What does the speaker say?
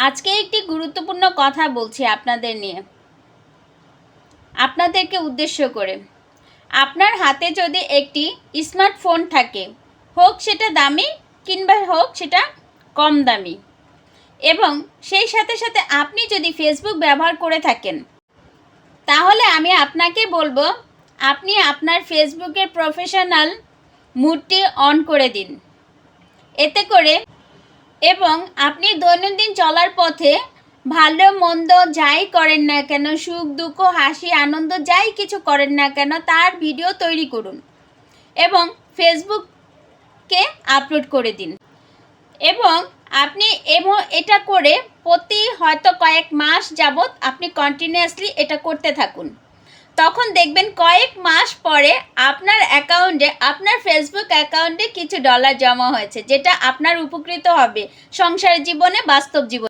আজকে একটি গুরুত্বপূর্ণ কথা বলছি আপনাদেরকে উদ্দেশ্য করে। আপনার হাতে যদি একটি স্মার্টফোন থাকে, হোক সেটা দামি কিংবা হোক সেটা কম দামি, এবং সেই সাথে সাথে আপনি যদি ফেসবুক ব্যবহার করে থাকেন, তাহলে আমি আপনাকে বলবো আপনি আপনার ফেসবুকের প্রফেশনাল মুডটি অন করে দিন। এতে করে এবং আপনি দৈনন্দিন চলার পথে ভালো মন্দ যাই করেন না কেন, সুখ দুঃখ হাসি আনন্দ যাই কিছু করেন না কেন, তার ভিডিও তৈরি করুন এবং ফেসবুকে আপলোড করে দিন। এবং আপনি এটা করে প্রতি হয়তো কয়েক মাস যাবৎ আপনি কন্টিনিউয়াসলি এটা করতে থাকুন। তখন দেখবেন কয়েক মাস পরে আপনার অ্যাকাউন্টে, আপনার ফেসবুক অ্যাকাউন্টে কিছু ডলার জমা হয়েছে, যেটা আপনার উপকৃত হবে সংসার জীবনে, বাস্তব জীবনে।